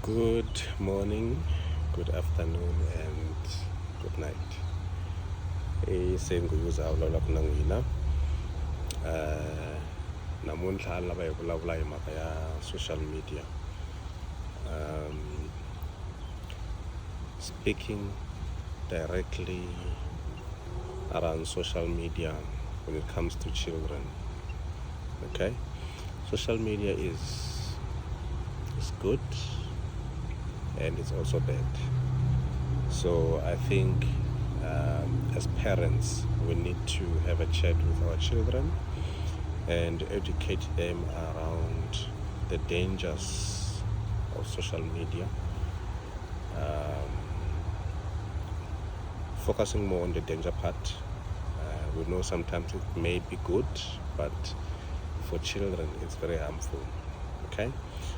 Good morning, good afternoon, and good night. Senguyuza ulawula kuna n'wina. Namuntlha a lava hi vulavula hi mhaka ya social media. Speaking directly around social media when it comes to children. Okay, social media is good and it's also bad. So I think as parents we need to have a chat with our children and educate them around the dangers of social media, focusing more on the danger part. We know sometimes it may be good, but for children it's very harmful. Okay,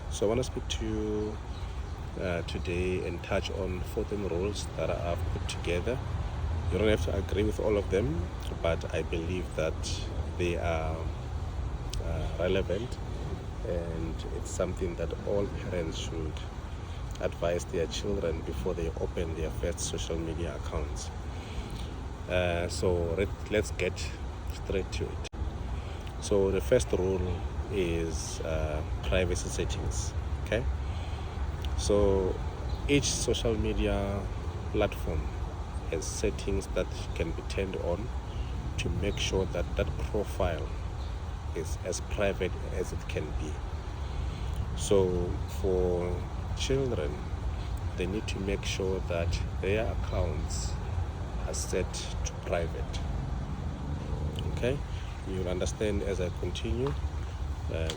so I want to speak to you today and touch on 14 rules that I've put together. You don't have to agree with all of them, but I believe that they are relevant, and it's something that all parents should advise their children before they open their first social media accounts. So let's get straight to it. So the first rule is privacy settings. Okay, so each social media platform has settings that can be turned on to make sure that that profile is as private as it can be. So for children, they need to make sure that their accounts are set to private. Okay, you'll understand as I continue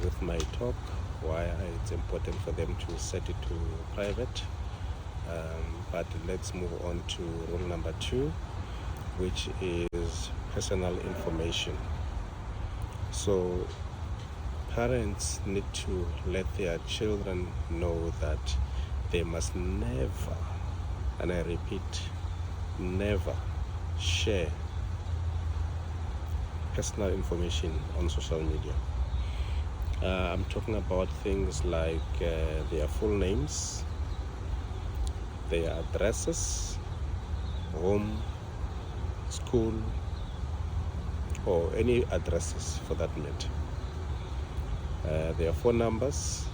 with my talk why it's important for them to set it to private. But let's move on to rule number 2, which is personal information. So parents need to let their children know that they must never, and I repeat, never share personal information on social media. I'm talking about things like their full names, their addresses, home, school, or any addresses for that matter, their phone numbers,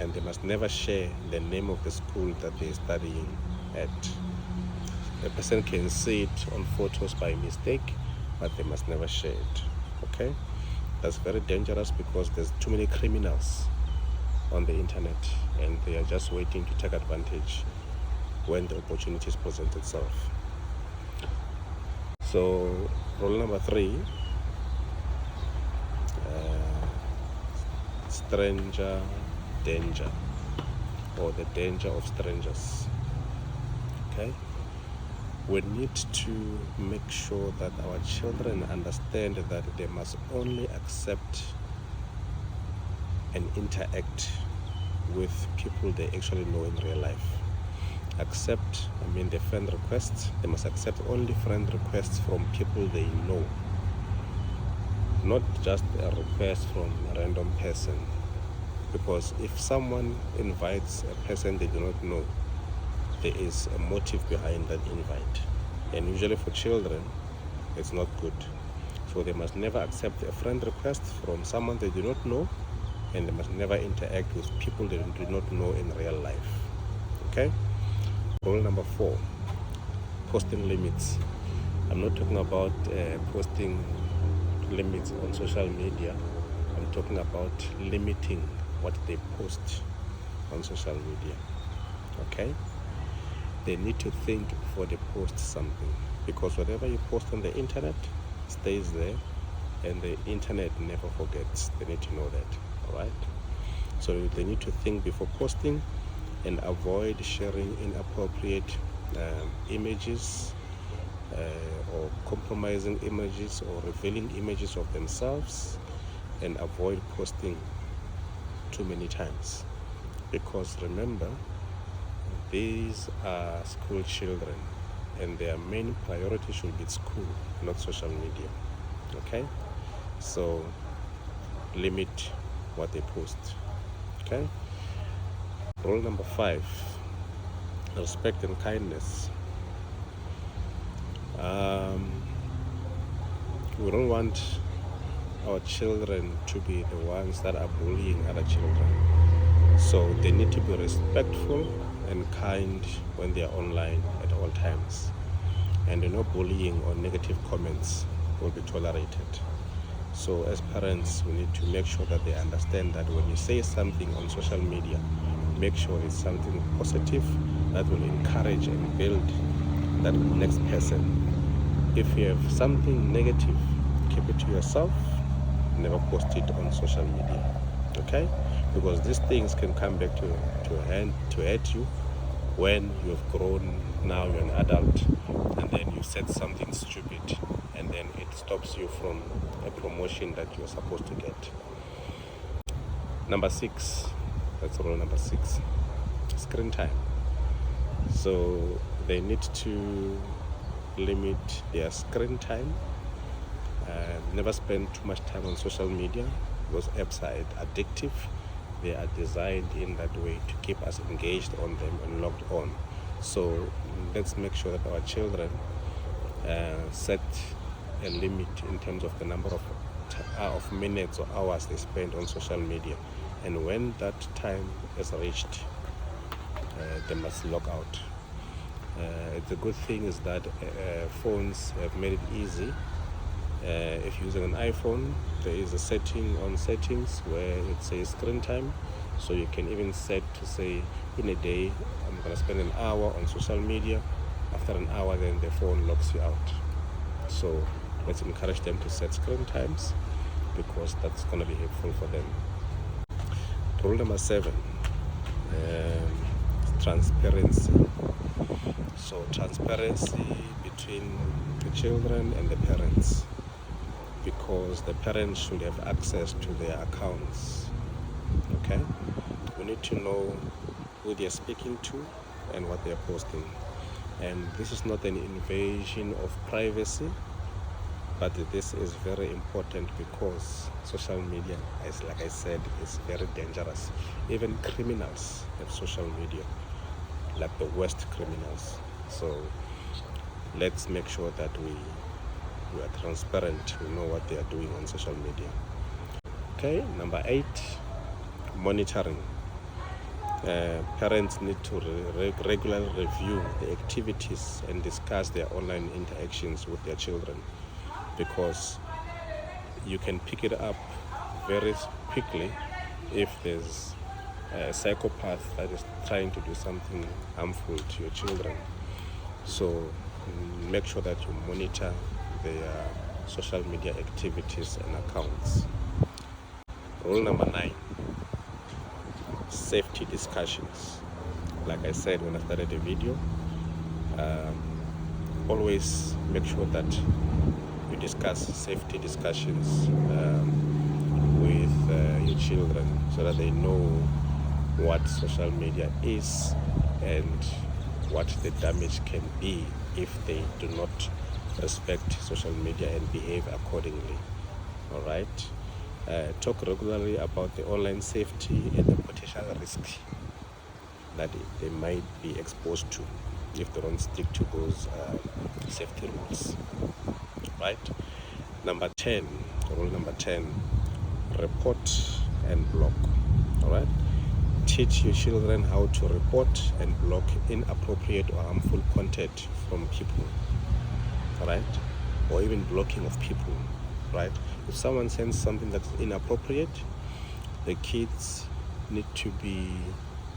and they must never share the name of the school that they're studying at. A person can see it on photos by mistake, but they must never share it. Okay, that's very dangerous because there's too many criminals on the internet, and they are just waiting to take advantage when the opportunities present itself. So rule number 3, stranger danger, or the danger of strangers. Okay, we need to make sure that our children understand that they must only accept and interact with people they actually know in real life. The friend requests, they must accept only friend requests from people they know, not just a request from a random person. Because if someone invites a person they do not know, there is a motive behind that invite, and usually for children it's not good. So they must never accept a friend request from someone they do not know, and they must never interact with people they do not know in real life. Okay, rule number 4, posting limits. I'm not talking about posting limits on social media. I'm talking about limiting what they post on social media. Okay, they need to think before they post something, because whatever you post on the internet stays there, and the internet never forgets. They need to know that. All right, so they need to think before posting and avoid sharing inappropriate images or compromising images or revealing images of themselves, and avoid posting too many times, because remember, these are school children and their main priority should be school, not social media. Okay, so limit what they post. Okay, Rule number 5, respect and kindness. We don't want our children to be the ones that are bullying other children. So they need to be respectful and kind when they are online at all times. And no bullying or negative comments will be tolerated. So as parents, we need to make sure that they understand that when you say something on social media, make sure it's something positive that will encourage and build that next person. If you have something negative, keep it to yourself. Never post it on social media, okay? Because these things can come back to hurt you when you've grown. Now you're an adult, and then you said something stupid, and then it stops you from a promotion that you're supposed to get. Number 6, that's rule number 6, screen time. So they need to limit their screen time. Never spend too much time on social media. Those apps are addictive. They are designed in that way to keep us engaged on them and logged on. So let's make sure that our children set a limit in terms of the number of minutes or hours they spend on social media. And when that time is reached, they must log out. The good thing is that phones have made it easy. If you're using an iPhone, there is a setting on settings where it says screen time. So you can even set to say, in a day, I'm going to spend an hour on social media. After an hour, then the phone locks you out. So let's encourage them to set screen times, because that's going to be helpful for them. Rule number 7, transparency. So transparency between the children and the parents, because the parents should have access to their accounts, okay? We need to know who they're speaking to and what they're posting. And this is not an invasion of privacy, but this is very important because social media, as like I said, is very dangerous. Even criminals have social media, like the worst criminals. So let's make sure that we are transparent, we know what they are doing on social media. Okay, number 8, monitoring. Parents need to regularly review the activities and discuss their online interactions with their children, because you can pick it up very quickly if there's a psychopath that is trying to do something harmful to your children. So make sure that you monitor their social media activities and accounts. Rule number 9, safety discussions. Like I said when I started the video, always make sure that you discuss safety discussions with your children, so that they know what social media is and what the damage can be if they do not respect social media and behave accordingly. All right. Talk regularly about the online safety and the potential risk that they might be exposed to if they don't stick to those safety rules. Right. Number 10, rule number 10, report and block. All right. Teach your children how to report and block inappropriate or harmful content from people, right? Or even blocking of people, right? If someone sends something that's inappropriate, the kids need to be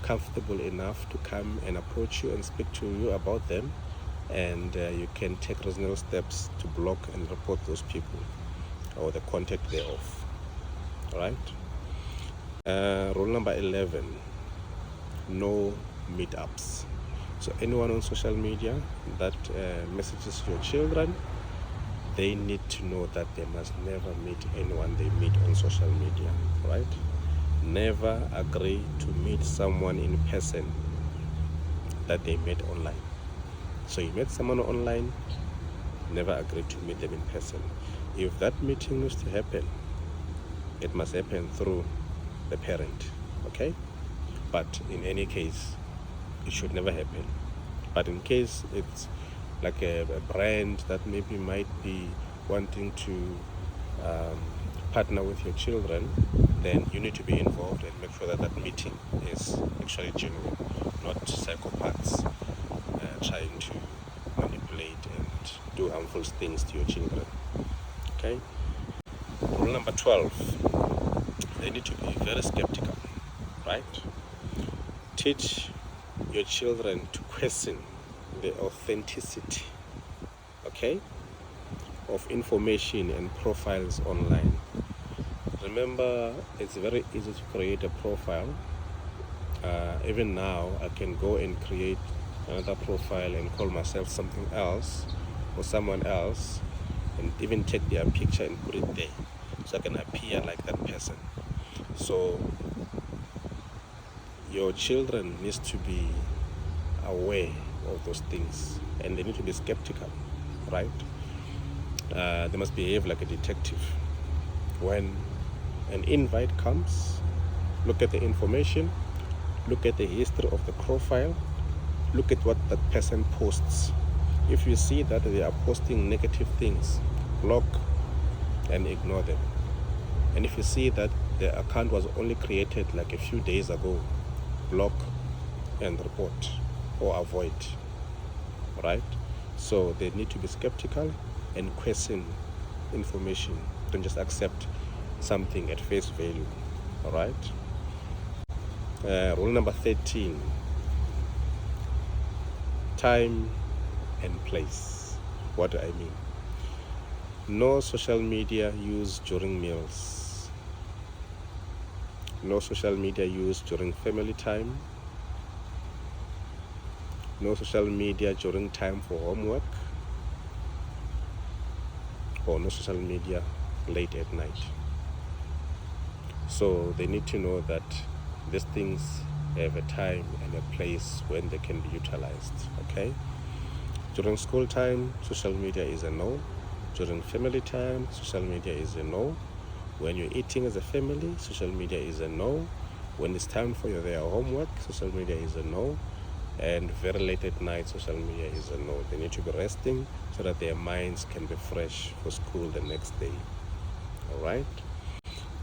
comfortable enough to come and approach you and speak to you about them, and you can take reasonable steps to block and report those people or the content thereof, all right? Rule number 11, no meetups. So anyone on social media that messages your children, they need to know that they must never meet anyone they meet on social media, right? Never agree to meet someone in person that they met online. So you met someone online, never agree to meet them in person. If that meeting needs to happen, it must happen through the parent, okay? but in any case, it should never happen. But in case it's like a brand that maybe might be wanting to partner with your children, then you need to be involved and make sure that that meeting is actually genuine, not psychopaths trying to manipulate and do harmful things to your children. Okay. Rule number 12, they need to be very skeptical, right? Teach your children to question the authenticity, okay, of information and profiles online. Remember, it's very easy to create a profile. Even now, I can go and create another profile and call myself something else or someone else, and even take their picture and put it there so I can appear like that person. So your children needs to be aware of those things, and they need to be skeptical, right? They must behave like a detective. When an invite comes, look at the information, look at the history of the profile, look at what that person posts. If you see that they are posting negative things, block and ignore them. And if you see that the account was only created like a few days ago, block and report or avoid, right? So they need to be skeptical and question information. Don't just accept something at face value, all right? Rule number 13, time and place. What do I mean? No social media use during meals. No social media use during family time. No social media during time for homework. Or no social media late at night. So they need to know that these things have a time and a place when they can be utilized, okay? During school time, social media is a no. During family time, social media is a no. When you're eating as a family, social media is a no. When it's time for their homework, social media is a no. And very late at night, social media is a no. They need to be resting so that their minds can be fresh for school the next day. All right?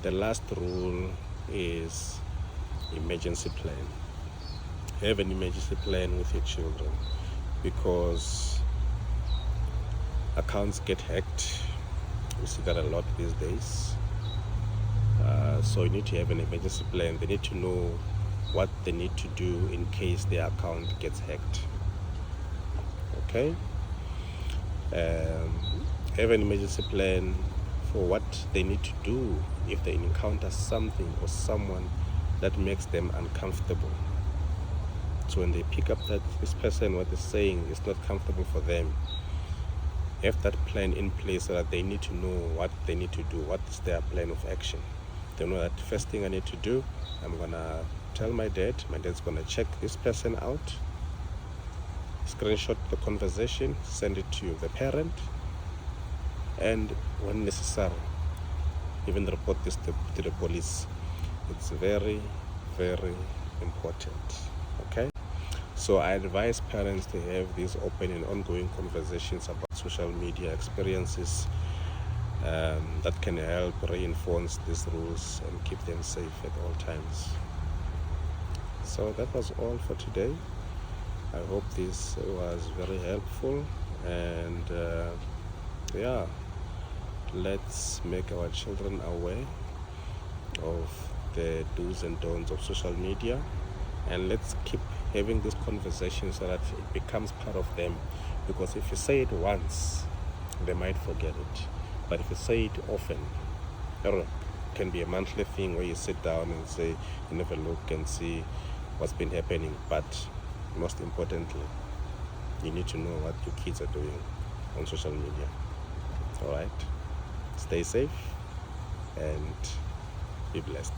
The last rule is emergency plan. Have an emergency plan with your children, because accounts get hacked. We see that a lot these days. So you need to have an emergency plan. They need to know what they need to do in case their account gets hacked. Okay? Have an emergency plan for what they need to do if they encounter something or someone that makes them uncomfortable. So when they pick up that this person, what they're saying is not comfortable for them, have that plan in place so that they need to know what they need to do, what is their plan of action. They know that first thing I need to do, I'm gonna tell my dad's gonna check this person out, screenshot the conversation, send it to the parent, and when necessary, even report this to the police. It's very, very important, okay? So I advise parents to have these open and ongoing conversations about social media experiences that can help reinforce these rules and keep them safe at all times. So that was all for today. I hope this was very helpful, and yeah, let's make our children aware of the do's and don'ts of social media, and let's keep having this conversation so that it becomes part of them, because if you say it once, they might forget it, but if you say it often, it can be a monthly thing where you sit down and say, you never look and see what's been happening. But most importantly, you need to know what your kids are doing on social media. All right, stay safe and be blessed.